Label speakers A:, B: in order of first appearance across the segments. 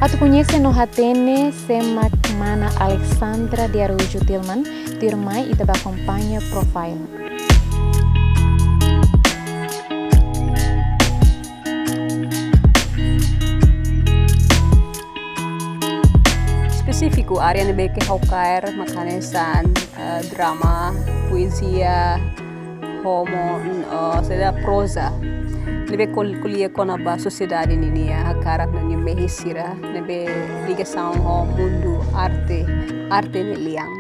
A: Atu conhece no hatene semak mana Alexandra de Araújo Tillman, tirmai itaba acompanha profile.
B: Spesifiku area ne beke haukair makanesan drama, poesia, homo, seda prosa. Nebe kuliah kona ba sociedade nini ya hakarak na nyembe hisira nebe ligação ho mundo arte ne liang.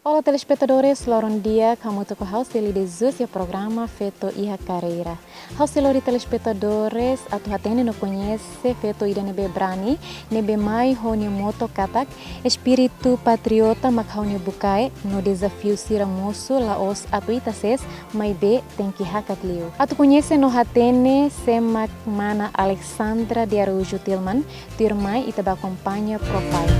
A: Olá telespectadores, loron dia kamu toko house dele Jesus e o programa feito Iha Carreira. House lori telespectadores atu hatene no conhece feito ida nebe brani, nebe mai honi moto katak, espírito patriota mak honi bukai no desafio sira moço laos atu itases mai be tem que hakat liu. Atu conhece no hatene semak mana Alexandra de Araújo Tillman, tirmai itaba acompanha profile.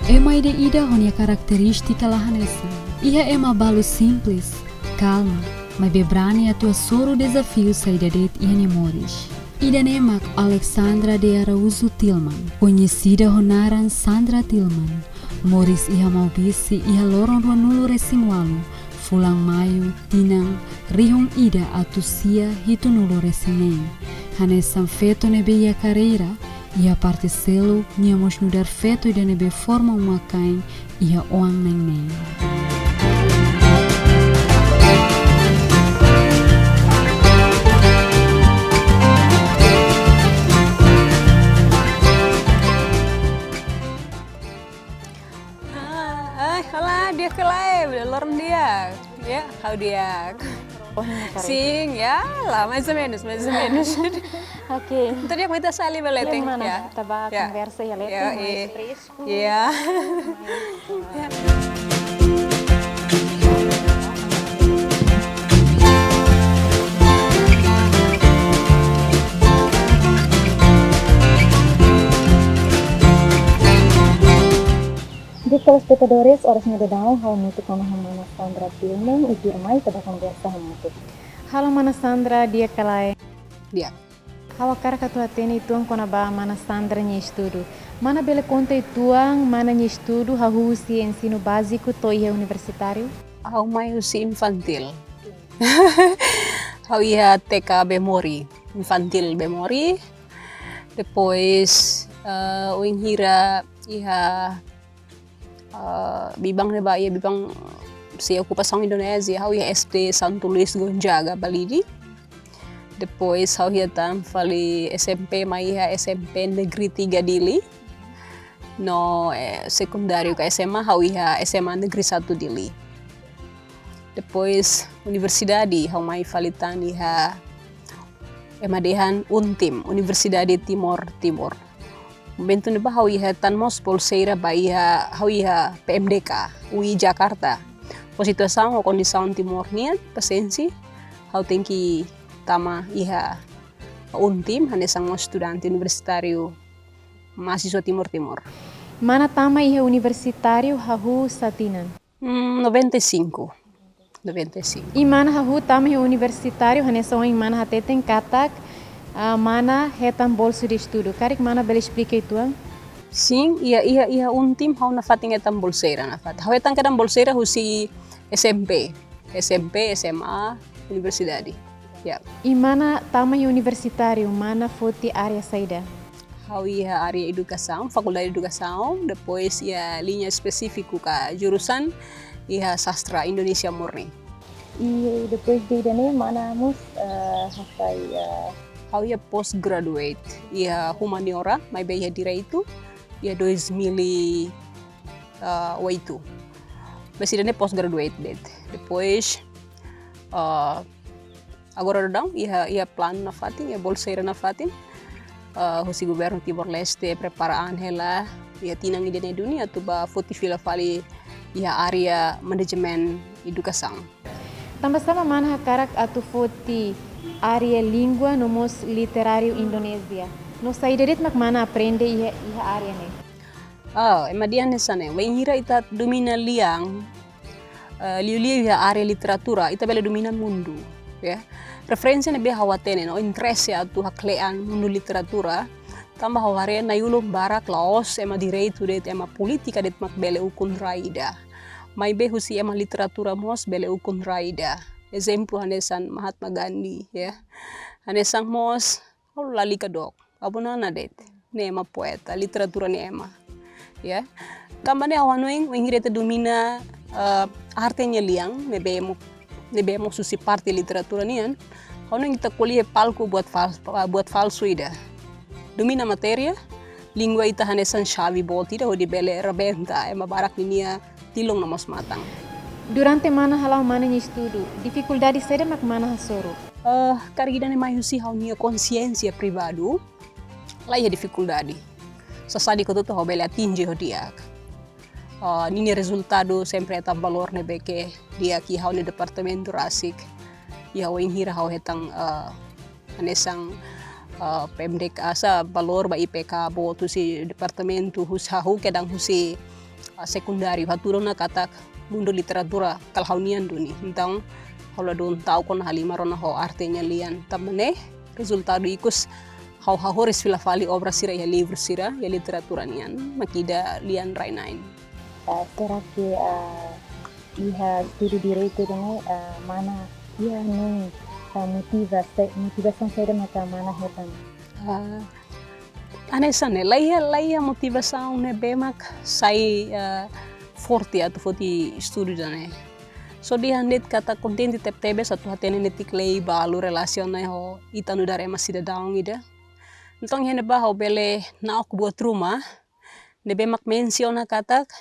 C: Ema ida honia característica lahanesa. Ia ema balu simples, calma, mas bebrani a tua soro desafio saída det ia nemores. Ida nemak Alexandra de Araújo Tillman, conhecida honaran Sandra Tillman. Moris ia maubisi ia loron ruanulu resimualu, fulang maio, tinang, rihong ida atusia hitunulu resinen. Hanesan feto nebe ia carreira, ia parte selo, niamos nudar feto ida nebe forma uma kain, ia oang neng.
B: Halah dia kelai, lorong dia, ya, kau dia. Sing, ya lah, mais ou menos.
A: Ok.
B: Tadi aku minta sali baleting, ya.
A: Taba conversa ya leting mais fresco.
B: Ya.
A: De telespectadores, orasnya dedau hal mutu kono mana Sandra Tillman ujur mai pada conversa mutu. Halo mana Sandra, dia kalai.
B: Dia.
A: Hawa cara katu atene ituang kona ba mana Sandra nye estudo. Mana bele conta ituang mana nye estudo hahusi ensino básico to ia universitário?
B: Au mai usi infantil. Au ia TK Bemori, infantil Bemori. Depois o inhira iha bibang ne ba ia bibang si ocupação Indonésia, hau ia SD Santo Luís Gonzaga Balidi. Depois hau ia tam fali SMP mai ia SMP Negeri 3 Dili. No secundário ka SMA hau ia SMA Negeri 1 Dili. Depois universidade hau mai falitan iha emadehan Untim, Universidade Timor. Bentuk ne ba hau iha tanmos polseira ba iha hau iha PMDK UI Jakarta. Po situação o condição Timor niat pasensi hau tengki tama iha Untim hanesang estudante universitário mahasiswa Timor.
A: Mana tama ia universitário hahu satinan?
B: 95.
A: I mana hahu tama ia universitário hanesang in mana hateten katak mana hetan bolso de estudo. Karik mana bele explica itu?
B: Sim, ia Untim hau na fating etam bolseira na fat. Hau etam kadang bolseira husi SMP, SMA, universidade. Ya.
A: I mana tama ia universitário mana foti área saída?
B: Hau ia área educação, faculdade de educação, depois ia linha específico ka jurusan ia sastra Indonesia murni.
A: E depois de idane mana mus hafai
B: Hau ia postgraduate, ia humaniora, mai be ia direito, ia 2008. Mas idane postgraduate det. Depois agora dang ia plan na fatin, ia bolseira na fatin. Husi governo Timor-Leste preparaan hela ia tinang idane dunia tu ba foti fila fali ia area manajemen educação.
A: Tambah sama mana hakarak atu foti área língua no mos literário Indonésia. No saiderit mak mana aprende iha área ne.
B: Emadian nesane, wengira ita domina liang, liu-liu ya area literatura, ita bela domina mundu, ya. Referensi ne be hawatene no interesse atu haklean mundu literatura, tambah haware na yulum barak laos ema direitu det ema politika det mak bele ukun raida. Mai be husi ema literatura mos bele ukun raida. Exemplo hanesan Mahatma Gandhi, ya. Hanesan mos lali kadok, abunana det, ne ema poeta, literatura ne ema. Ya, kamane awanoing wenghirete domina artenya liang nebe mo susi parte literatura nian awanoing kita kuliah palku buat falsu ida domina materia lingua ita hanesan chave boti da di bele rebenta ema barak ninia tilong na mas matang.
A: Durante mana halau mana ni estudo dificuldade sede mak mana hasoro
B: karigidane mai husi haunia consciência privado lá ia dificuldade sasadi ko tuto bele atinge ho diak. Nini resultado sempre eta valor ne beke dia ki hau ne departamento rasik. Ya wain hira hau hetang anesang pemdek asa valor ba IPK bo tu si departamento hus hau kedang husi sekundari haturona katak mundo literatura kalhaunian duni. Então hola don tau kon halimarona ho artenya lian tamane resultado ikus hau-hauris filafali obra sira ya livro sira ya literatura nian makida lian rainain.
A: Será que iha estudo direito ini mana iha nung motivação saída maka mana hetan.
B: Anesane laia motivação ne bemak sai forte atau forte estudo dane. So dia net kata kontenti tep-tebe satu hatene netik lei balu relasionai ho itanu dare masih daung ida. Então hene ba ho bele na ok buat rumah nebe mak menciona katak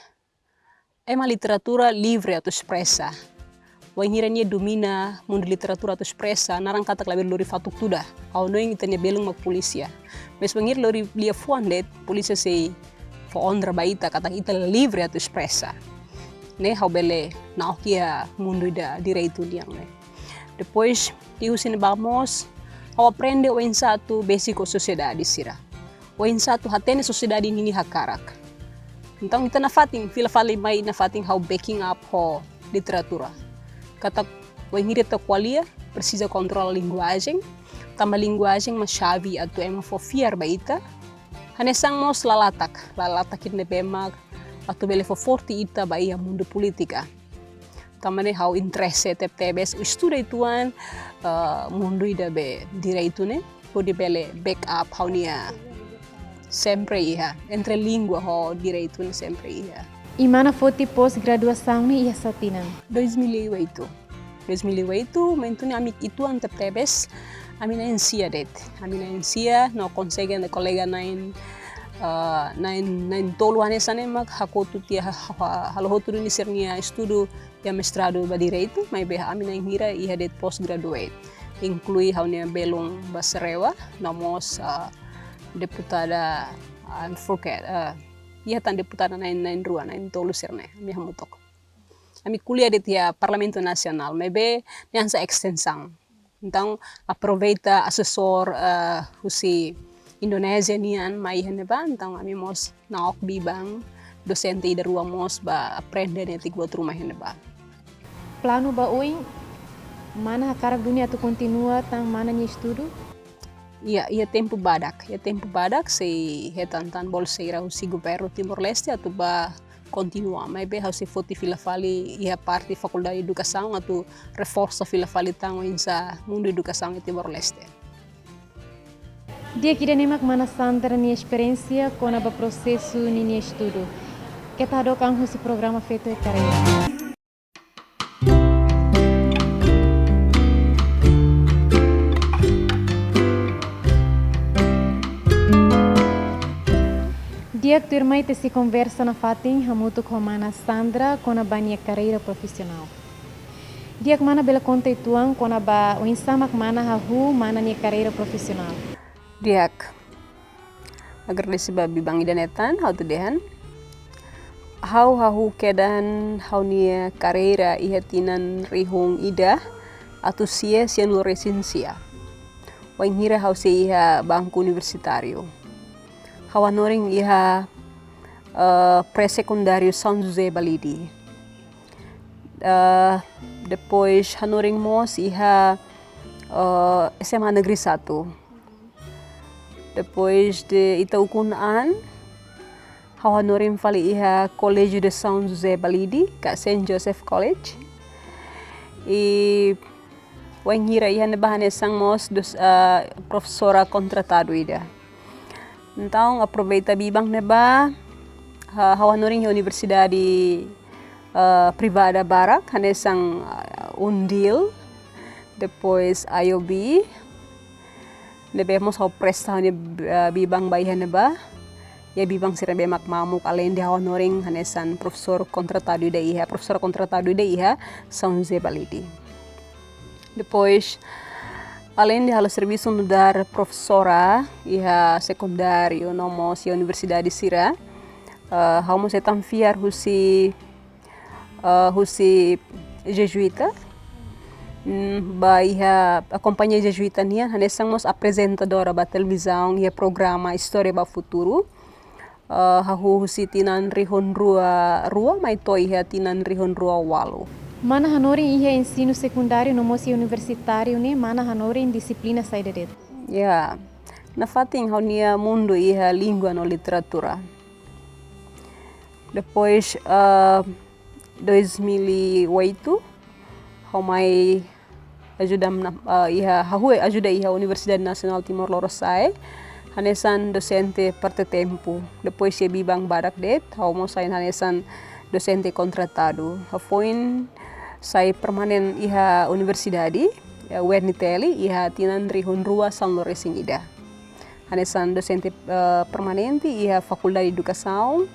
B: ema literatura livre atau expressa. Wahiranya domina mundo literatura atau expressa narang katak laber lori fatuk tuda. Au noing itanya belung mak polisia. Mes wangir lori lia fuandet polisia sei fo ondra baita katak ita livre atau expressa. Ne hau bele na ok ya mundo ida direito liang ne. Depois diusin bamos ao aprende o satu basic sociedade sira. O satu hatene sociedade nini hakarak. Então ita na fating fila fali mai na fating how backing up ho literatura. Kata o ingireta qualia precisa controlar linguagem, tama linguagem ma chave atu ema fofiar baita. Hanesang mos lalatak ne bemak atu bele fo forte ita baia mundo politika. Tamane how interesse tebes estuda ituan mundo ida be direito ne pode bele backup how nia sempre iha entre língua ho direito ne sempre iha.
A: E mana foti pós-graduação ni iha satinang
B: 2008 mentuni amik ituan tebes amina ensia det amina ensia no consegue de colega nain nain tolu hanesane mak hakotu tia halohotu ni sernia estudo ya mestrado ba direito mai be amina hira iha det postgraduate inclui haunia belong baserewa nomos deputada forget ia tan deputada nain rua nain tolu serne mi hamutok ami kuliah det ya parlamento nasional mai be nyansa extensão então aproveita assessor husi Indonesia nian mai hene ba então ami mos naok bibang docente ida rua mos ba aprende netik buat rumah hene ba.
A: Plano ba uing mana hakarak dunia tu continua tang mana ni estudo?
B: Ia tempo badak se hetantan bolseira husi governo Timor Leste atu ba continua mai be hausi foti filafali ia parte faculdade educação atu reforça filafali tang insa mundo educação e Timor Leste.
A: Dia kira nemak mana santar ni experiência com a processo ni estudo. Kita adokang husi programa feito e carreira. Dia que tu irmã te se conversa na fatin hamutu com mana Sandra com a banha carreira profissional. Dia que mana bela conta ituang com a ba o insamak mana hahu mana ni carreira profissional.
B: Diak agar desi babi bang idanetan hau tu dehan Hau kedan hau nia carreira iha tinan rihung ida atau sia loresinsia. Waingira hau se iha bangku universitário. Hau anoring iha pré-secundário São José Balidi. Depois hanoring mos iha SMA Negeri 1. Depois de Itaucunaan, hau hanoring fali iha Colégio de São José Balidi, ka Saint Joseph College. E waingira iha nebahane sang mos professora contratado ida. Então aproveita bibang neba hau hanoring Universidade Privada Barak, hane sang Undil, depois IOB. Nebemos hau presta bibang baiha neba. Ya bibang sirabe mak mamuk além de honoring hanesan professor contratado ida iha São José Balidi. Depois além de halo serviço mudar professora iha secundário nomos ya Universidade Sira, hau mo setam fiar husi jesuita. Ba iha acompanha jesuita nia hanesang mos apresentadora ba televisão iha programa História ba Futuro. Hahu si tinan rihon rua mai toi iha tinan rihon rua walu.
A: Mana hanoring iha ensino secundário no mosi universitário ne mana hanoring disiplina saida det.
B: Ya, na fating hau nia mundo iha língua no literatura. Depois 2008 hau mai ajuda iha Universidade Nacional Timor-Leste. Hanesan docente parte tempo. Depois se bibang barak det, hau mo sain hanesan docente contratado. Hafoin sai permanen iha universidade, Werniteli iha tinan rihun rua São Lourenço ida. Hanesan docente permanente iha Faculdade de Educação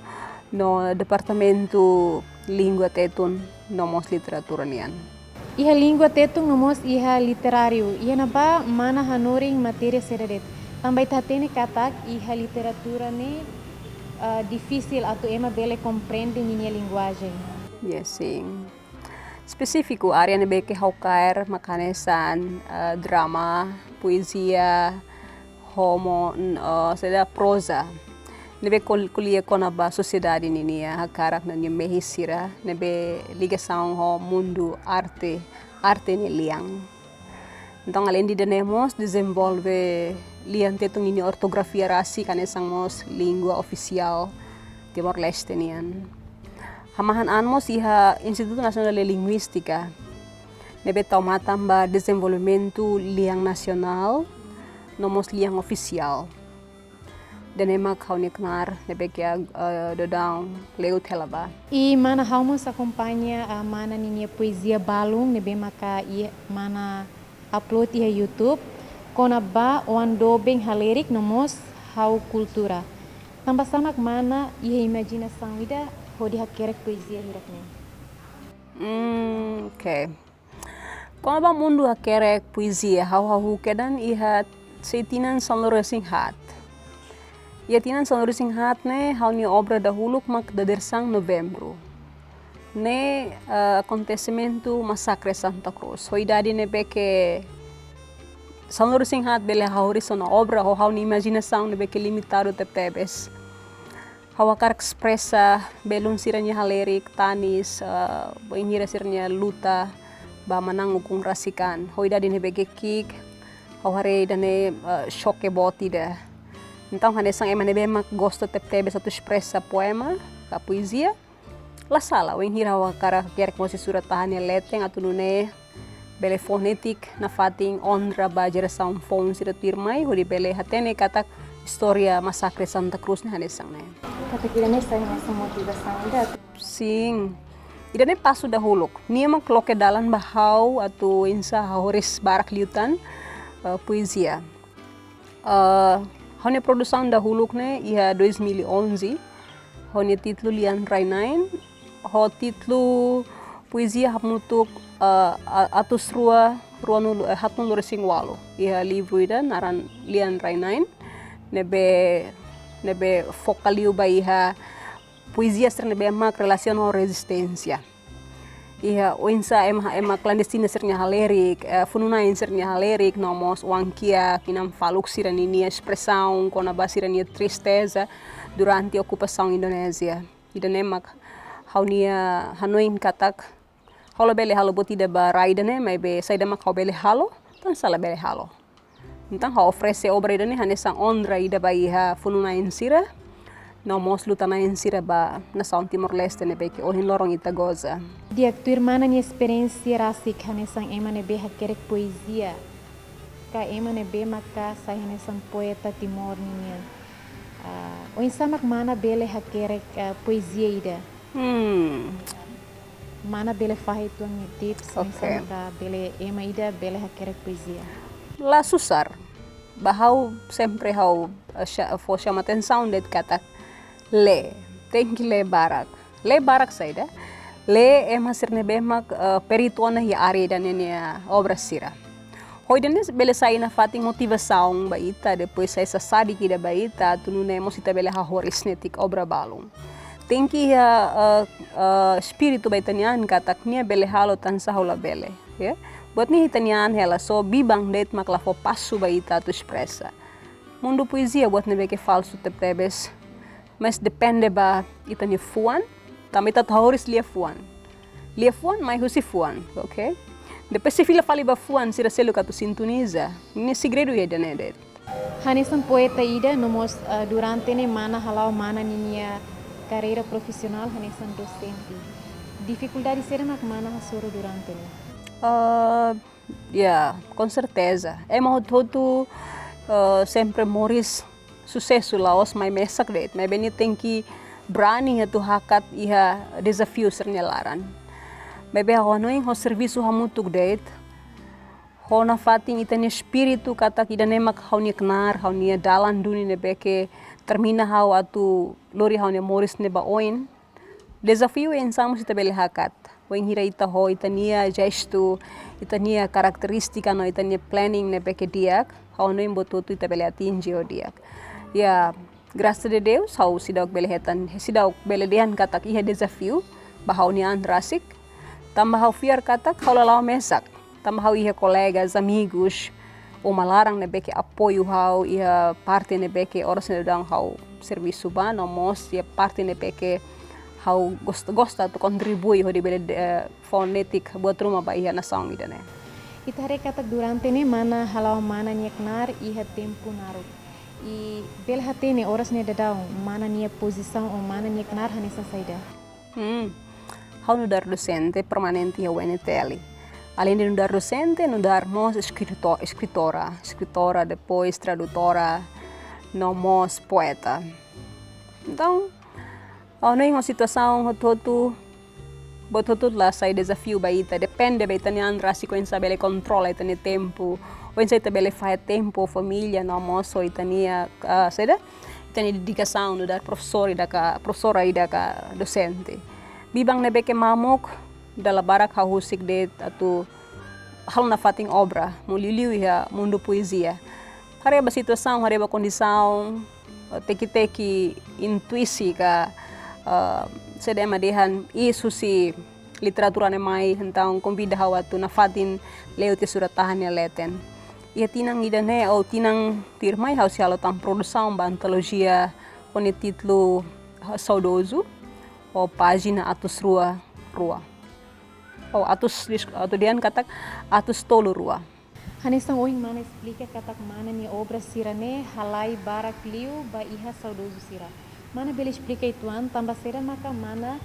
B: no Departamento Língua Tetun nomos literatura nian.
A: Iha língua tetun nomos iha literário. Iha naba mana hanoring matéria sedadet. Também tatene katak iha literatura ne difícil atau ema bele compreende minha linguagem.
B: Yes, sim. Específico área ne beke haukair makanesan drama, poesia, homo seda prosa. Nebe kuliah konaba sociedade ninia hakarak na mehisira nebe ligação ho mundo arte ne liang. Então além de nemos desenvolve lian tetong ini ortografia rasi kanesang mos língua oficial Timor-Leste nian. Hamahan anmos iha Instituto Nacional de Linguística. Nebe taumatam ba desenvolvimento liang nacional nomos liang oficial. Dan emak hau niknar nebe kia dodang leut helaba.
A: E mana haumos acompanha a mana ninia poesia balung nebe maka mana upload iha YouTube. Kona ba wan dobeng halerik nomos hau kultura. Tambah samak mana iha imaginação ida hodi hakerek poesia hiraknya.
B: Okay. Kona ba mundo hakerek poesia hau kedan iha seitinan São Lourenço hat. Ia tinan São Lourenço hat ne hau ni obra dahulu mak dadersang Novembro. Ne acontecimento Massacre Santa Cruz. Hoidade ne beke São Lourenço hat bele haurison obra hau ni imaginação ne beke limitado tepebes. Hau akar expressa belum siranya halerik tanis ingira siranya luta ba manang ukung rasikan. Hoidade ne beke kik hau hare dane choque boti da. Então hanesang emane bemak gosto tepebes satu expressa poema ka poesia. La sala wen hira wa kara kerek mosi surat tahane leteng atu nune bele fonetik na fating ondra ba geração fon sira tirmai hodi bele hatene katak historia Massacre Santa Cruz ne hanesang ne.
A: Kata kira ne sai masa motivação ida.
B: Sim. Ida ne pasu dahuluk. Nia mak loke dalan bahau atau insa hauris barak liutan poesia. Hone produção dahuluk ne iha 2011. Hone titlu lian rainain. Ho titlu poesia hamutuk atus rua hatun luresing walu. Iha livro ida naran lian rainain. Nebe fokaliu ba iha poesia sirne bemak relacion ao resistência. Ia oinsa ema clandestina sirnya halerik, fununain sirnya halerik, nomos wankia, kinam faluk sirania expressão, kona basirania tristeza durante a ocupação Indonésia. Idanemak haunia hanoin katak halo bele halo botida ba raidane mai be saidamak hau bele halo tan sala bele halo. Então hau oferece obra idane hanesang ondra ida ba iha fununain sira. Nomos lutanain sira ba nação Timor-Leste ne beke ohin lorong ita goza.
A: Dia tu irmana ni experiência rasik hanesang ema ne be hakerek poesia. Ka ema ne be maka sai hanesang poeta Timor ninya. O insamak mana bele hakerek poesia ida. Mana bele fahi tuan ni tips
B: Okay.
A: ka bele ema ida bele hakerek poesia.
B: Lá susar. Bahau sempre hau for chama atenção det kata le. Tem que le barak. Le barak saida. Le ema sirne bemak perituana hi are dan ini obra sira. Hoidane bele sai na fating motivação baita depois sai sa sadi kida baita tunune mosita bele ha horisnetik obra balung. Tem que espírito baitanian kataknya bele halo tansa hola bele, ya. Buat ni hitanian hela so bibang det makla fo passo baita tu expressa. Mundo poesia buat ne beke falso te prebes. Mas depende ba itani fuan, também tá horis lia fuan. Lia fuan mai husi fuan, okay? Depois se fila fali ba fuan sira selo katu sintoniza. Ni segredo ya danedet.
A: Hanesang poeta ida nomos durante ne mana halau mana ninya carreira profissional hanesang docente. Dificuldade será mak mana hasoro durante ne.
B: Com certeza. É muito sempre moris sucesso lá os mai mesak det. Mas beni tem que brani tu hakat iha desafio sernelaran. Bebe honoing ho serviço hamutuk det. Hona fating itani espírito kata kidanemak haunia knar haunia dalan duni ne beke termina hau atu lori haunia moris ne baoin. Desafio ensamos ita bele hakat. Weng hira ita ho itania gesto, itania karakteristika no itania planning ne beke diak. Hau noin botutu ita bele atingi o diak. Ya, graças a Deus, hau sidauk bele hetan, sidauk bele dehan katak iha desafio, bahau nian rasik. Tambah hau fiar katak hau lalau mesak. Tambah hau iha colegas, amigos, o malarang ne beke apoio hau iha parte ne beke oras ne dang hau serviço ba no mos ia parte ne beke hau gosta tu contribui ho di bele fonetik buat rumah ba iha nação ida ne.
A: Itare katak durante ne mana halau mana nyeknar iha tempo naruk. I bel hatene oras ne dadau mana nia posição o mana nyeknar hanesa saida.
B: Hau no dar docente permanente ia UNTL. Além de no dar docente, no dar mos escritora, depois tradutora, no mos poeta. Então, hau no uma situação todo lá sai desafio baita, depende baita ni andra si coinsa bele controla itani tempo, coinsa ita bele faz tempo família no mos o itania seda, itani dedicação no dar professora ida ka docente. Bibang ne beke mamok dala barak hahusik det atu hal na fating obra muliliu ya mundo poesia. Hareba situação, hareba condição, teki intuisi ka sedema dehan isu si literatura ne mai então convida hawa tu na fatin leu te suratahan ya leten. Ia tinang ida ne ou tinang tirmai hau si halo tam produção ba antologia com o título Saudoso ou página atus rua. Oh, atus dian katak atus tolu rua.
A: Hanesang oing mana explica katak mana ni obra sirane halai barak liu ba iha saudoso sira. Mana bele explica ituan tambah sira maka mana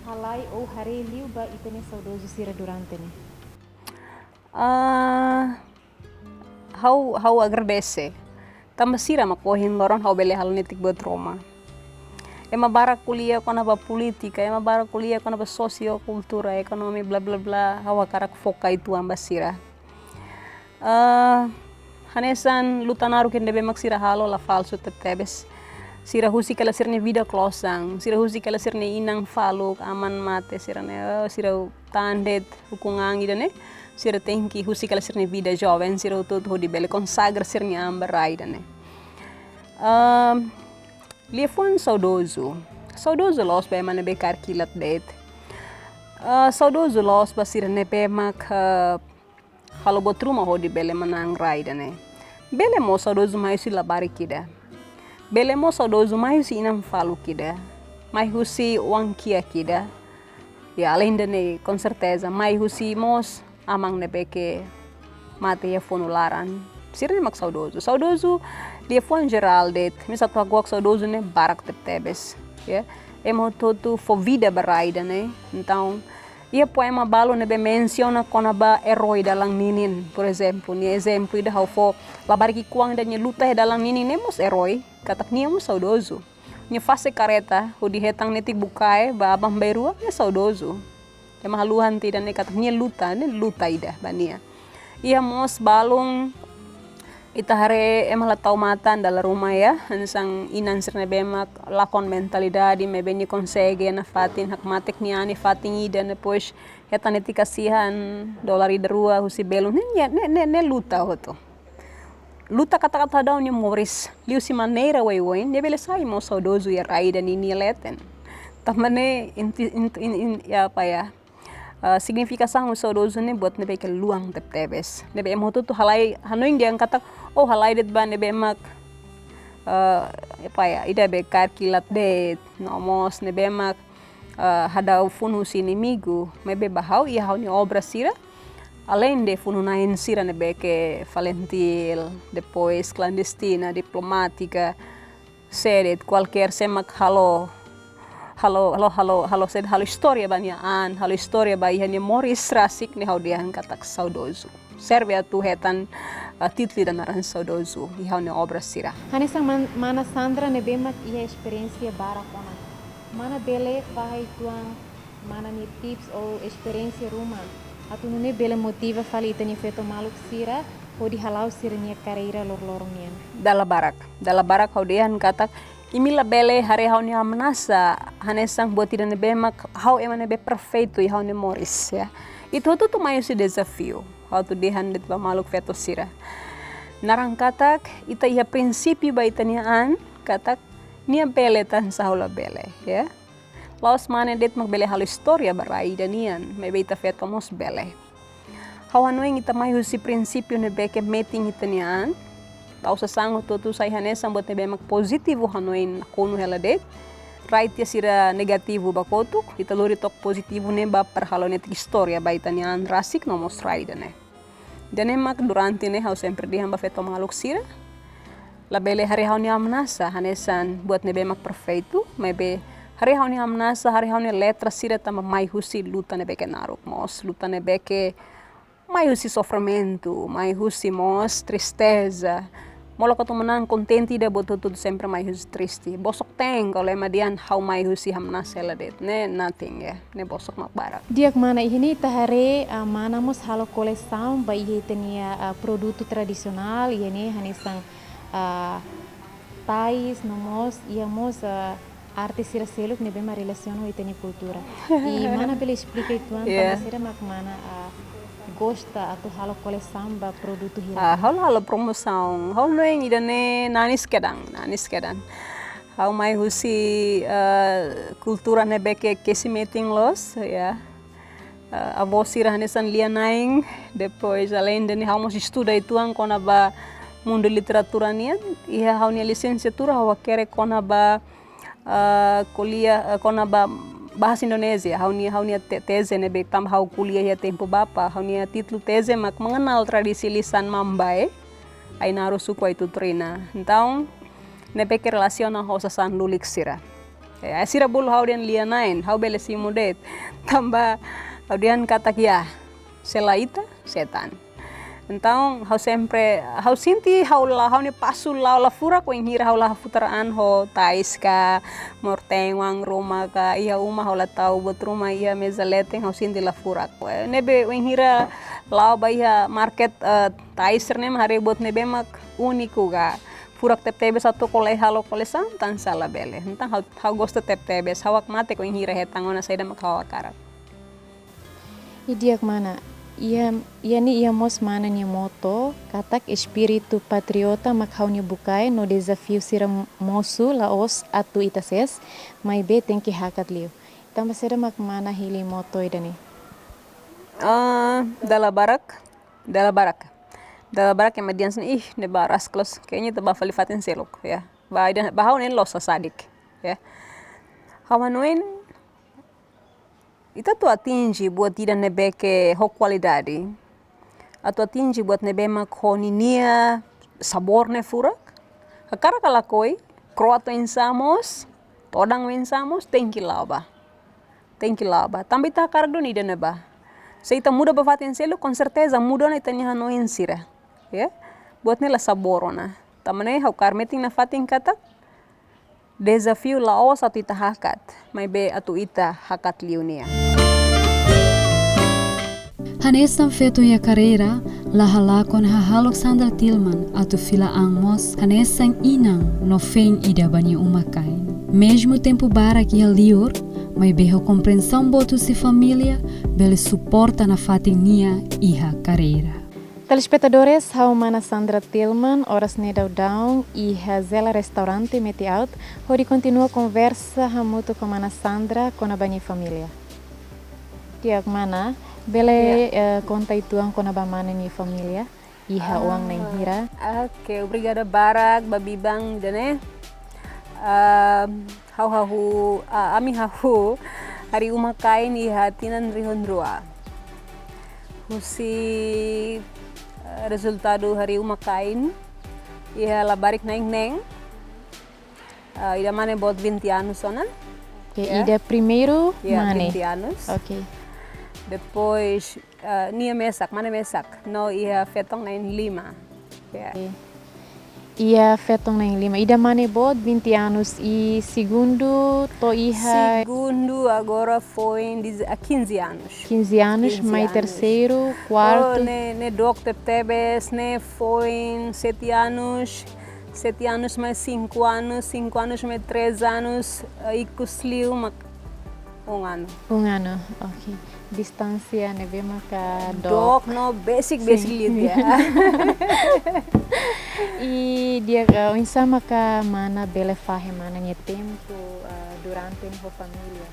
A: halai ou hare liu ba itene saudoso sira durante ne.
B: Hau agradece. Tambah sira makohin loron hau bele hal netik buat Roma. Ema barak kuliah kona ba politika, ema barak kuliah kona ba sosiokultura, ekonomi bla bla bla, hawa karak foka itu ambasira. Hanesan lutanaru kende be maksira halo la falso tetebes. Sira husi kala sirne vida klosang, sira husi kala sirne inang faluk aman mate sirane sira tandet hukungang idane. Sira tenki husi kala sirne vida jovem, sira todo di bele consagra sirne ambarai dane. Lia fuan saudoso. saudoso los ba ema nebe karkilat det. Saudoso los basira nebe mak halo botruma ho di bele manang raida ne. Bele mo saudoso mai si labari kida. Bele mo saudoso mai si inam falu kida. Mai husi wankia kida. Ya além de ne com certeza mai husi mos amang nebe ke mate ya fonularan. Sira mak saudoso. Saudoso dia foi geral det. Misa tua gok saudoso ne barak tebes. Ya. Emo todo for vida baraida né. Então, ia poema balo nebe menciona konaba herói dalang ninin, por exemplo, ni exemplo ida how for labar ki kuang dan luta dalang ninin nemos herói, katak nia mo saudoso. Ni fase kareta, ho di hetang netik bukai ba abang berua ne saudoso. Ya mahaluhan tidak ne katak nia luta ida bania. Ia mos balong ita hare emang latau matan dalam rumah ya, hansang inan sirne bemak lakon mentalidade mebe ni consegue na fatin hak matek ni ani fatin ida depois heta neti kasihan dolari derua husi belum ne luta hoto. Luta kata-kata daun ni Morris, liu si maneira wai ne bele sai mo saudoso ya raida ni leten. Tamane ya apa ya? Significação saudoso ne buat nebe ke luang tebes. Nebe emoto tu halai hanoing dia kata oh halai det ban nebe mak apa ya ida be karkilat det nomos nebe mak hadau funu inimigo mebe bahau ia hau ni obra sira além de funu nain sira nebe ke valentil depois clandestina diplomática seret qualquer semak halo história banyak halo história ba ihanya Morris Rasik ni hau dia katak saudoso. Serve atu hetan titli dan aran saudoso ihau ni obra sira.
A: Hanesang mana Sandra nebemak ia experiência barakona. Mana bele fahai tuang mana ni tips ou experiência rumah. Atu nune bele motiva fali itani feto maluk sira ou di halau sira nia carreira lor-lormian.
B: Dala barak hau dia katak imila bele hare hau ni menasa hanesang buat tidak nebemak hau emang nebe perfeito hau ni Morris ya. Itu tu maior se desafio. Hau tu dehan det ba maluk feto sira. Narang katak ita ia prinsipio ba itanian katak nia bele tan saula bele ya. Laos mane det mag bele halo historia barai danian mebe ita feto mos bele. Hau anueng ita maior si prinsipio nebe ke meeting itanian. Tau sasango tu sai hanesang buat nebe mak positivo hanoin kono hela det. Right ya sira negativo bakotuk, ita lori tok positivo ne ba perhalo netik historia ba itanian Rasik nomos raida ne. Dan emak durante ne hau sempre dihan ba feto maluk sira. La bele hari hau ni amnasa hanesan buat nebe mak perfeito, mebe hari hau ni amnasa hari hau ni letra sira tama mai husi luta nebe ke naruk mos, luta nebe ke mai husi sofrimento, mai husi mos tristeza. Molo ka tu menang contente da boto tu sempre mai husi triste. Bosok teng kalau emadian hau mai husi hamna sela det. Ne nothing ya. Ne bosok mak barak.
A: Diak mana ini tahare mana mos halo coleção ba ihe tenia produto tradisional ini hanesang tais nomos ia mos arte sira seluk nebe ma relaciono iteni cultura. E mana bele explica itu
B: Yeah.
A: sira mak mana gosta atau halo coleção ba produto hira.
B: Halo promoção. Hau noeng ida ne nanis kedang. Hau mai husi kultura nebe ke meeting los ya. Avo sira hanesan lia naing depois além de hau mos estuda ituang kona ba mundo literatura nian ia hau ni licenciatura hau kere kona ba kuliah kona ba bahasa Indonesia hau ni tese nebe tam hau kuliah ya tempo bapa hau ni título tese mak mengenal tradisi lisan Mambai ai naru suku itu trina então nebe ke relaciona hau sasan lulik sira sira bulu hau dian lia nain hau bele simudet tamba hau dian katak ya selaita setan. Então, hau sinti hau ni pasul la fura ko hira hau la futaraan ho tais ka mortengwang Roma ka ia uma hau la tau bot rumah ia mezaleteng hau sinti la fura ko nebe hira lau ba ia market tais nem hare bot nebe mak uniku ga furak tebes atau kolai halo kolesan tan sala bele entang hau gosta tebes hawak mate ko hira hetangona saida mak hau karak.
A: Idiak mana ia mos mana nia moto katak espiritu patriota makhauni bukai no desafio sira mosu laos atu itases mai be tenki hakat liu. Tamba sira mak mana hili moto idani.
B: Dala barak yang median sini ne baras klos kayaknya teba falifatin selok ya. Bahau nen los sadik ya. Hawanoin ita tu atingi buat tidak nebe ke ho qualidade. Atau atingi buat nebe mak honinia sabor ne furak. Hakara kalakoi kroato insamos, todang insamos, tenki laba. Também tá cara do nida neba. Se ita muda bafatin selo, com certeza muda na ita niha no insira. Ya? Buat nela saborona. Tamane hau karmeting na fatin kata desafio laos atu ita hakat. Mai be atu ita hakat liunia.
C: Hanesan feto ia carreira lahalakon hahalok Sandra Tillman atu fila angmos hanesan inang no fen ida bani umakain. Mesmo tempo bara que liur, mas berro compreensão boto si família, bele suporta na fatinha iha carreira.
A: Telespectadores, hau mana Sandra Tillman, horas nedau down e Zela Restaurante meti out, hori continua conversa hamuto com mana Sandra com a bani família. Tiak mana, bele conta ituang com a bamana ni família, iha uang na hira.
B: Okay, obrigada Barak, babibang dane. Ami hahu hari umakain iha tinan rihondrua. Husi resultado hari umakain iha labarik neng. Ida mane bot 20 anos ona.
A: Ida primeiro mane.
B: 20 anos.
A: Okay.
B: Depois nia mane mesak. No iha fetong na in Lima.
A: Okay. Ia fetong na em Lima. Ida mane bot 20 anos e segundo to iha
B: segundo agora foi 15 anos.
A: 15 anos, mas terceiro, quarto.
B: Ne Dr. Tebes ne foi 7 anos. 7 anos mais 5 anos, 5 anos mais 3 anos e cusliu um ano.
A: Um ano, ok. Distância ne be maka
B: Doc no basic dia.
A: E dia insa maka mana bele fahe mana nye tempo durante a família.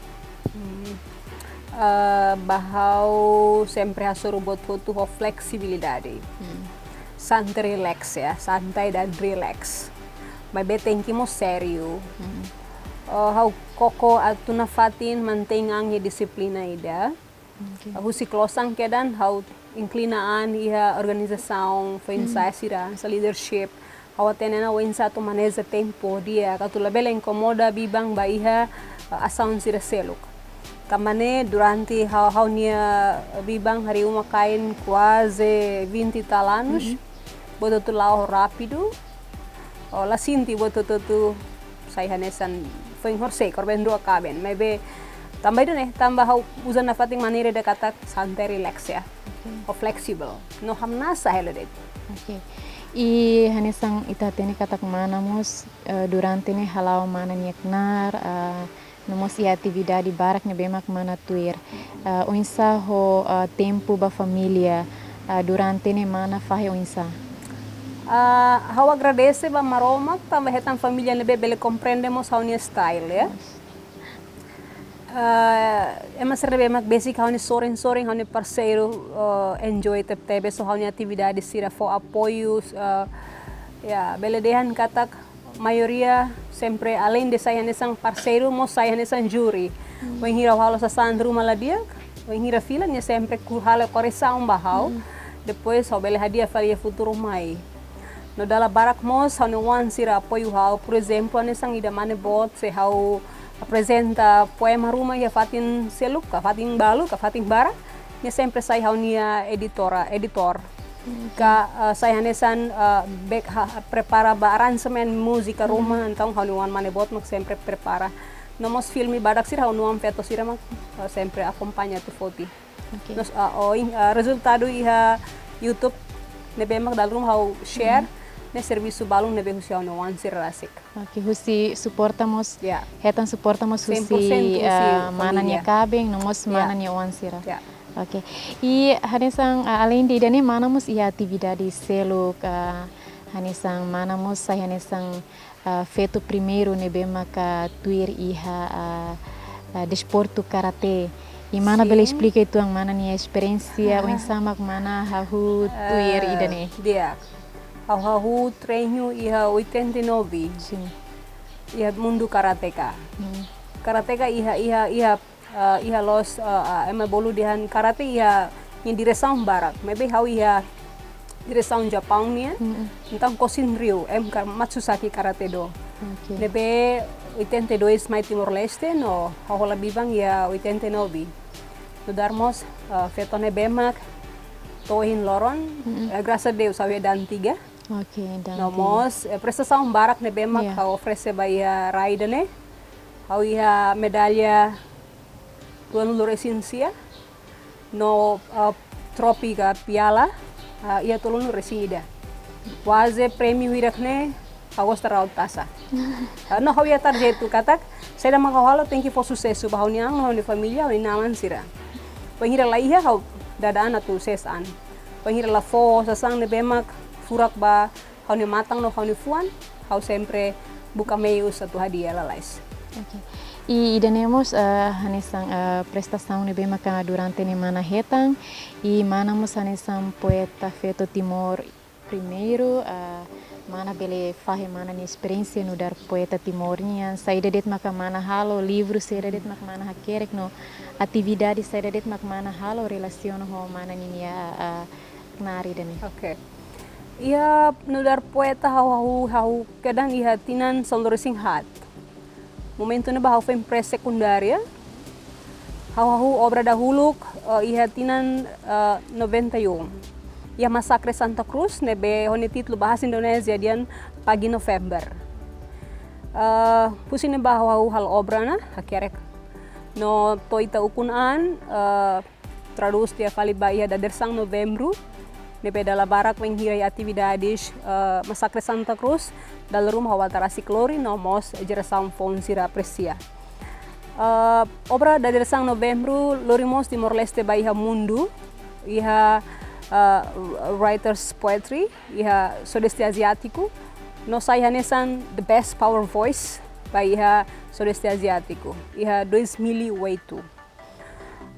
B: Bahau sempre hasuru bot foto flexibilidade. Santai relax ya, santai dan relax. Mas be tem que mo sério. Hau koko atuna fatin mantengang ye disiplina ida. Hau siklosang kedan hau inclinaan iha organização foi ensaiar sa leadership. Hau tenena o insato maneja tempo dia katula bela incomoda bibang ba iha asaun sira seluk. Tamane durante hau nia bibang hari umakain quase 20 tal anos. Boto tu lao rápido. La sinti boto tu sai hanesan foi horsei korben dua kaben. Maybe tambah itu nih tambah hau usa na fating maneira de kata santai relax ya. O flexible. No hamna sahelodet.
A: Okay. E hanesan ita tene katak mana mos durante ne halau mana nieknar nomos e atividade barak ne bemak mana tuir. O insa ho tempo ba família durante ne mana fahe o insa.
B: Hau agradece ba maromak tambah hetan família ne bele compreendemos hau nia style ya. Emas rebe mak basic hau ni soring hau ni parceiro enjoy tebe so hau ni atividade sira for apoios ya bele dehan katak maioria sempre além de saya nesang parceiro mo saya nesang juri. Wen hira halo sa sandru maladia, wen hira fila ni sempre ku halo correção bahau. Depois hau bele hadia faria futuro mai. No dala barak mos hau ni wan sira apoio hau, por exemplo, nesang ida mane bot se hau apresenta poema rumah ya fatin seluk, ka fatin balu, ka fatin bara, ni sempre sai hau nia editor. Ka saya nesan prepara ba arrangement música rumah, então hau nuan mane bot mak sempre prepara. Nomos filme badak sir hau nuan feto sira mak sempre acompanha tu foti. Okay. Nos resultado iha YouTube nebe mak dal rumah hau share. Ne serviço balung nebe husi no wan sir rasik.
A: Okay, husi suportamos.
B: Yeah.
A: Hetan suportamos husi mana nya kabeng, nomos mana nya wan sira.
B: Yeah.
A: Ok. E hanesang além de idane manamos ia atividade seluk hanesang manamos sai hanesang feito primeiro nebe maka tuir iha desporto karate. E mana bela explica itu ang mana nia experiência o insamak mana hahu tuir idane.
B: Dia. Hahu treino iha 89.
A: Sim.
B: Iha mundo karateka. Karateka iha los ema bolu dihan karate iha em direção barat. Maybe how iha direção Japão nia. Então Kosin Ryu Matsusaki karate do.
A: Okay.
B: Nebe 82 mai Timor Leste no hahola bibang ia 89. No darmos feto nebemak tohin loron. Graças a Deus awe dan 3.
A: Ok, dan.
B: Nomos prestação barak nebemak
A: Yeah.
B: how oferece baia raidane. How iha medalha tuan luresinsia no tropi ka piala ia tolong luresida. Waze prêmio irakne agos terlalu tasa. No how ia tarjetu katak saya dah makawalo thank you for sucesso bahau niang no ni familia ni naman sira. Pengira laiha how dadaan atu sesan. Pengira la fo sasang ne bemak furak ba how ni matang no how ni fuan how sempre buka meius atu hadiah lalais.
A: Okay. E idanemos hanesang prestação nebe maka durante ni mana hetang e manamos hanesang poeta feito Timor primeiro mana bele fahe mana ni experiência no dar poeta timornian saída det maka mana halo livro saída det maka mana hakerek no atividade saída det maka mana halo relaciona ho mana ni nari dani.
B: Okay. Ia no dar poeta hau kadang iha tinan soloresing hat. Momento na bahau fem pré-secundária. Hau obra dahulu iha tinan 91. Ia Masakre Santa Cruz nebe honi titlo bahasa Indonesia dian pagi November. Pusin na bahau hal obra na hakerek. No toita ukunan traduz dia fali ba iha dadersang Novembro. Nebe dala barak menghirai atividades Masakre Santa Cruz dal rumah watarasi klori nomos geração Fonsira Precia. Obra da direção Novembro lorimos Timor Leste ba iha mundo iha writers poetry iha Sudeste Asiático no sai hanesan the best power voice ba iha Sudeste Asiático iha 2008.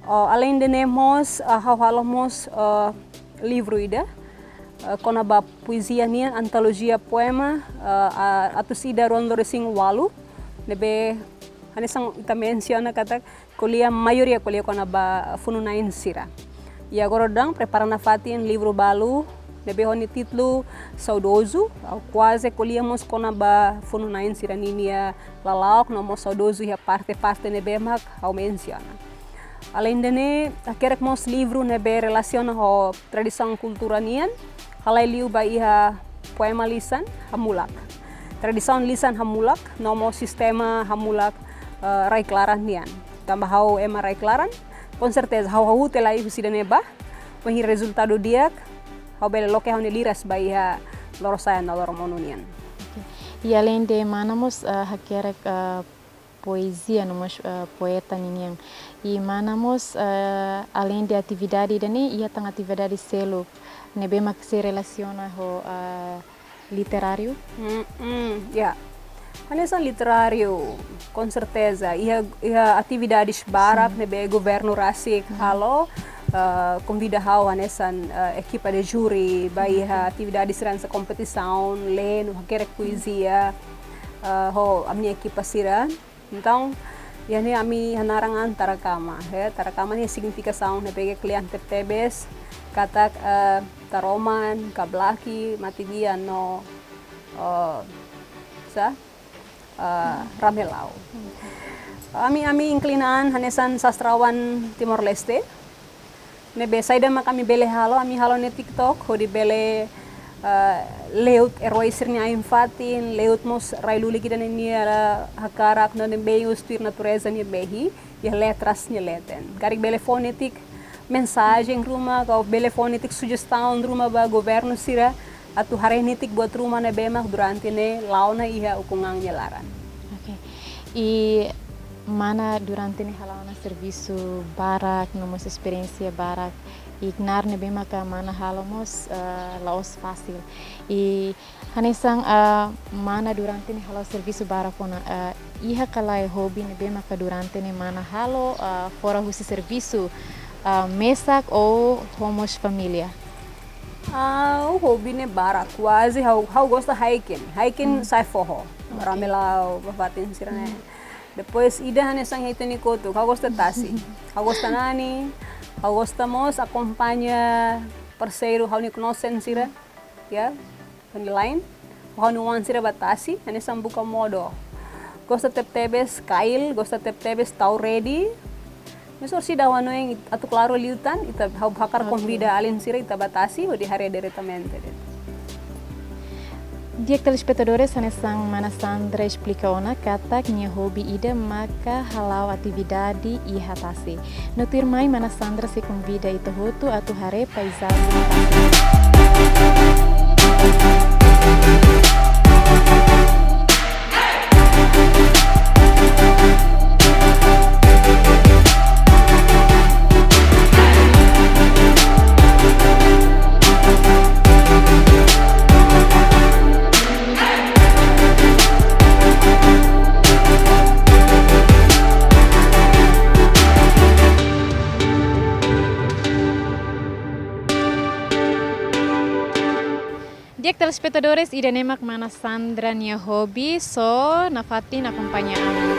B: Além de nemos halamos livro ida konaba poesia nia antologia poema atus ida ron loresing walu nebe hanesang ita menciona kata kuliah maioria kuliah konaba fununain sira e agora dang preparando fatin livro balu nebe honi titlo saudoso quase colhemos konaba fununain sira ninia lalaok no mo saudoso e a parte nebe mak ao menciona. Além de ne akerek mos livro nebe relaciona ho tradição cultura nian halai liu ba iha poema lisan hamulak. Tradição lisan hamulak nomo sistema hamulak rai klaran nian. Tambah hau ema rai klaran, com certeza hau telai husida neba, penhi resultado diak hau bele loke hau liras ba iha lorosayan na loromonu nian.
A: E além de manamos hakerek poesia nomos poeta niniang e manamos além de atividade dani ia tang atividade selo nebe mak se relaciona ho literário.
B: Ya. Hanesan literário, com certeza. Ia atividades barak nebe governo rasik halo convida hau hanesan equipa de júri bai atividades ransa competição len hakerek poesia ho a minha equipa sira. Então, yani ami hanarangan tarakama. Tarakama ni significação nebe cliente tebes katak taroman kablaki matigia no ramelau. Ami inclinaan hanesan sastrawan Timor Leste. Nebe saida kami bele halo ami halo ne TikTok ho di bele leut eroisirnya infatin leut mos railuli kita ni hakarak no nebe ustir natureza ni behi ya letras ni leten. Garik bele fonetik mensagem rumah kau bele fonetik sugestão rumah ba governo sira atu harenitik buat rumah ne bemak durante ne launa iha ukungang nyelaran.
A: Okay. E mana durante ni halawana serviço barak, nomos experiência barak, ignar ne bem maka mana halamos laos fácil. E hanesang mana durante ni halo serviço barak ona iha kalai hobi ne bem maka durante ni mana halo fora husi serviço mesak ou homos família.
B: O hobi ne barak, quase how gosta hiking sai forro, ramelau babatin sirane. Depois ida hanesang hiteni kotu, how gosta tasi, how gosta nani, how gosta mos acompanha parceiro, how ni conhecem sira, ya, online, how ni wan sira batasi, hanesang buka modo. Gosta tebes kail, gosta tebes tau ready. Mesor si dawano yang atu claro liutan, ita how bakar convida alin sira ita batasi, o di hari diretamente.
A: Dia telespectadores hanesang mana Sandra explica ona kata minha hobby ida maka halau atividade e hatasi. Notir mai mana Sandra se convida ita hotu atu hare paisagem. Dia telespectadores ida nemak mana Sandra nia hobby so nafatin acompanha ami.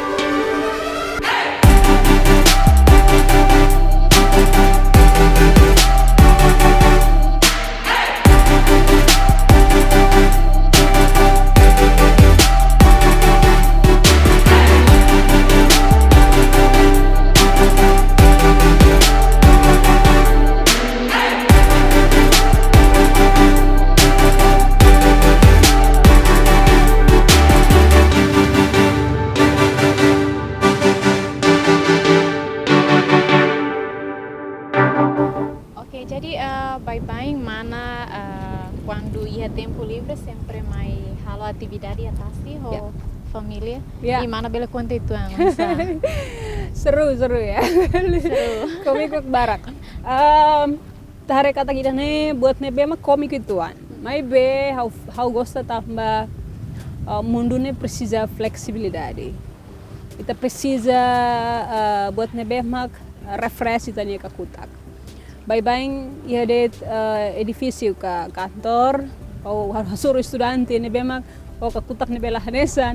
A: Bye-bye mana quando ia tempo livre sempre mai halo atividade atasi ho família e mana bela conta itu
B: Seru ya. Seru. Komik barak. Tahare kata kita nih buat nebe mah komik ituan. Mai be how gosta tambah mundo ne precisa flexibilidade. Ita precisa buat nebe mah refresh itania kakutak. Bye-bye ia det edifício ka kantor ou suruh estudante ne bemak ou kakutak ne bela hanesa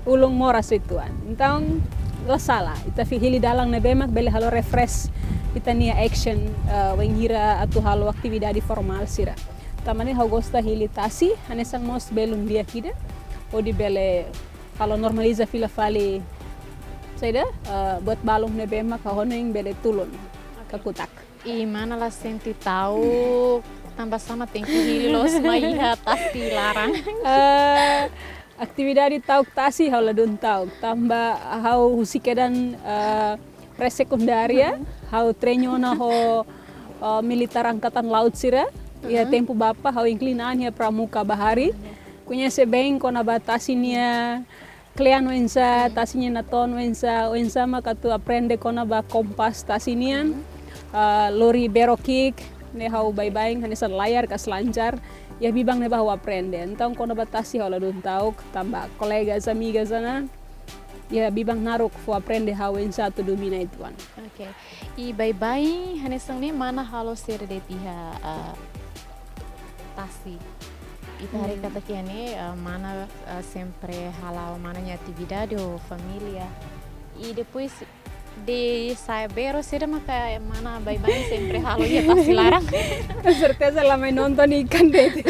B: ulung mora situan. Então lo salah ita hili dalang ne bemak bele halo refresh ita nia action wengira atu halo aktividade formal sira. Tamane how gosta hili tasi hanesang mos belum dia kida ou di bele halo normaliza fila fali saida buat balung ne bemak kahoneng bele tulun kakutak.
A: E mana la senti tahu tambah sama tem que hilos maiha tasi larang.
B: Aktividade tauk tasi hau ladun tauk tambah hau husikedan presekundaria hau trenyona ho militar angkatan laut sira ia tempo bapa hau inclinan ia pramuka bahari conhece bem kona batasi nia klean wensa tasinya naton wensa maka tu aprende kona ba kompas tasinian lori berokik ne hau bye-bye hanesan layar kas lancar ya bibang ne bahwa aprende então kono batasi hau ladun tauk tambah colegas amigas sana ya bibang naruk fu aprende hau en satu domina ituan.
A: Okay. E bye-bye hanesan ne mana halo ser de tiha tasi. Ita hari kata kiane mana sempre halau mananya atividade ou família e depois de saber será maka mana bye-bye sempre halo ya tasi larang.
B: Certeza lah main nonton ikan deh.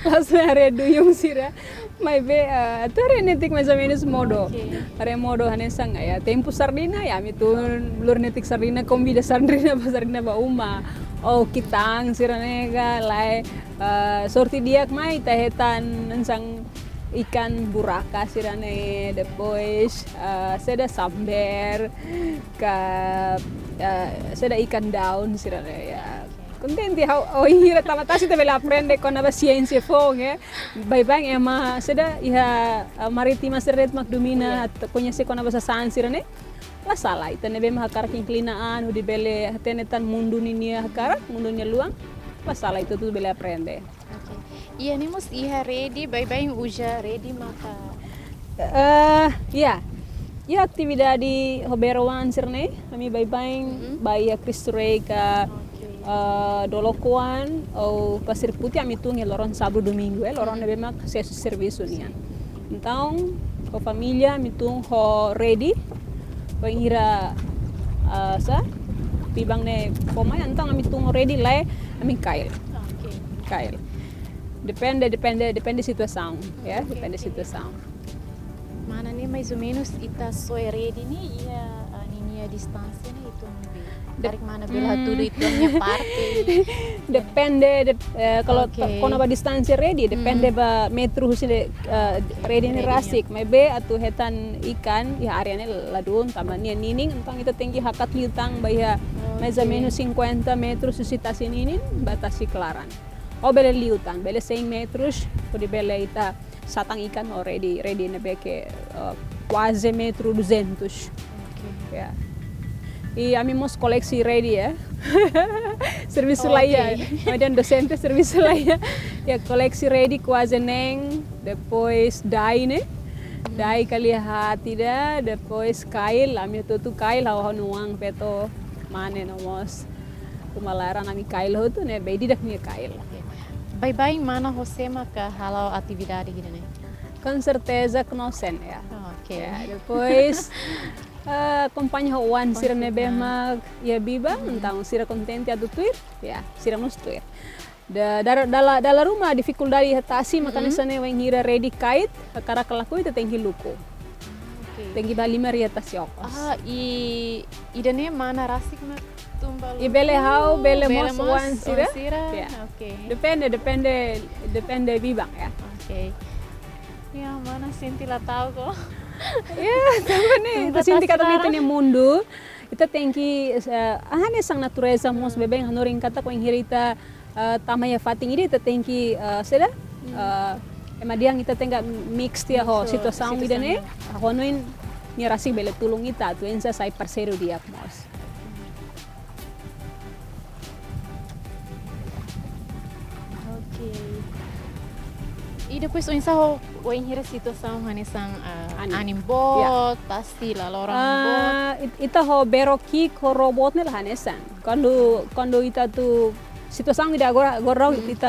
B: Pas hari duyung sira, mai be tu hari netik macam ini modo. Hari modo hanesang ya tempo sardina ya mitu blur netik sardina kombi de sardina pas sardina ba uma. Oh kitang sira nega lai sorti diak mai tahetan nensang ikan buraka sirane depois seda samber ka seda ikan daun sirane ya contenti ho hira tamatasi te bela aprende con aba ciência fonge bem ema seda iha maritima seret mak domina conhece con aba sansira ne la sala ita nebe ma hakara inclinaan di bele tenetan mundu ninia hakara mundunya luang la sala itu tu bela aprende.
A: Iya nih mus iha ready bye uja ready maka
B: ya atividade hoberoan sirne kami bye ya Kristurei ka dolokoan ou pasir putih ami tung loron sábado domingo loron nebe mak sesu serviço nian. Então ko família mi tung ho ready pengira pibang ne komai antang ami tung ready lai ami kail. Kail. Depende situação, ya, depende situação.
A: Mana nih mais ou menos ita soy ready nih iya ninia distância nih itu nih. Dari mana bela tudo itu nya parte.
B: Depende kalau kono ba distância ready depende ba metro husile ready ni rasik maybe atu hetan ikan ya area ni ladun tamania nining entang kita tinggi hakat liutang ba ya mais ou menos 50 metros susita sininin batasi kelaran. O bele liutan bele 100 metros pode bele ita satang ikan ready na beke quase metro 200. Ya. E amimos koleksi ready ya. Serviço laia. Kemudian docente serviço laia. Ya koleksi ready quase neng, depois dai ne. Dai kali hati dah, depois kail, ami tu kail hawa nuang peto mane nomos. Kumalaran ami kail ho tu ne bedi dak ni kail.
A: Bye mana você maka halau atividade gini nih.
B: Com certeza conhecem ya.
A: Ya,
B: depois acompanha o Wan sira nebe mag ya biba, então sira contente a tuir, ya sira nos tuir. Dala rumah dificuldade hatasi makanya sana yang hira ready kait, akara kelaku itu tinggi luku. Tinggi bali mari atas yokos.
A: Idane mana rasik mak tumbal.
B: Bele hau bele mos Wan sira.
A: Ya.
B: Depende bibang ya.
A: Ya mana Sinti lah tahu kok.
B: Ya, tambah nih. Kita sinti kata itu nih mundu. Kita tengki ahane sang natureza mos bebeng hanoring kata ko hirita tamaya fating ini kita tengki seda emadiang kita tengga mix dia ho situação ida ne honoin ni rasi bele tulung ita tu ensa sai parceiro dia mos.
A: E depois o ensaio o enhira situação hanesang anim bot pasti lah orang bot.
B: Ita ho beroki ko robot ne hanesan. Quando ita tu situação ida agora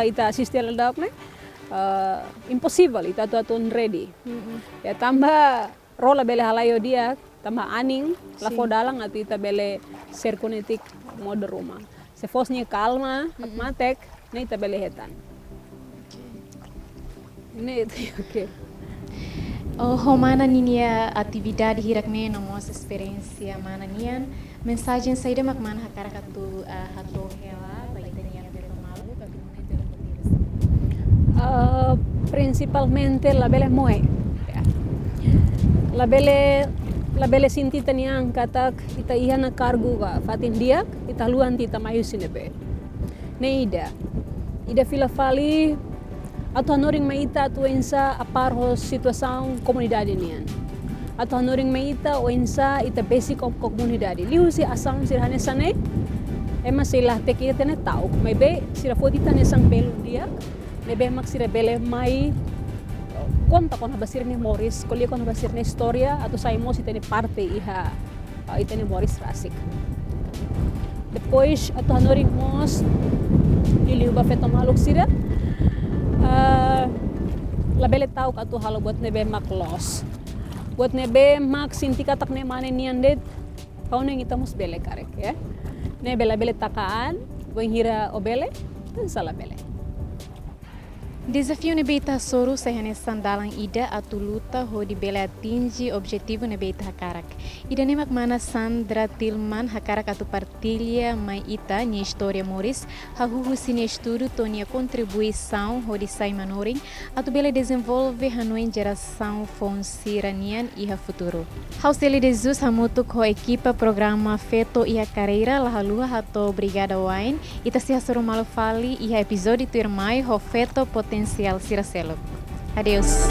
B: ita assistir dak ne impossible ita tu atun ready. Ya tambah rola bele halayo dia tambah aning lafo dalang atu ita bele serkonetik mode rumah. Se fosnya calma matek ne ita bele hetan. Okay.
A: Mana ninia atividade hirak ne nomos experiência mana nian mensagem saída mak mana hakara katu hato hela baitania beto malu
B: principalmente la bele moe. La bele sinti taniang katak ita iha na kargo ka fatin dia ita luan tita mayu sinebe. Ne ida fila fali atau hanoring maita tu ensa aparho situação comunidade nian atau hanoring maita o ensa ita basic of comunidade liu si asang sirhane sane ema silah teki tene tau maybe sira fodita ne sang belo dia nebe mak sira bele mai conta con basir ni Morris kolia con basir ne historia atau saimos itene parte iha itene Morris rasik depois atau hanoring mos iliu ba feto maluk sira labele tau katu halo buat nebe mak los buat nebe mak sinti katak ne mane niandet kau neng kita mus bele karek ya nebe labele takaan weng hira obele dan salah bele
A: Desafio nebeta soru sehane sandalang ida atu luta ho di bela atingi objetivo nebeta hakarak. Ida nemak mana Sandra Tilman hakarak atu partilha mai ita ni história Moris hahuhu sine estudo tonia contribuição ho di sai manoring atu bela desenvolve hanoi geração fonsiranian iha futuro. Hauseli de Jesus hamutuk ho equipa programa Feto iha Carreira lahalua hato Brigada Wine ita se hasoro malofali iha episódio tuirmai ho Feto Potencial Siracelo. Adeus.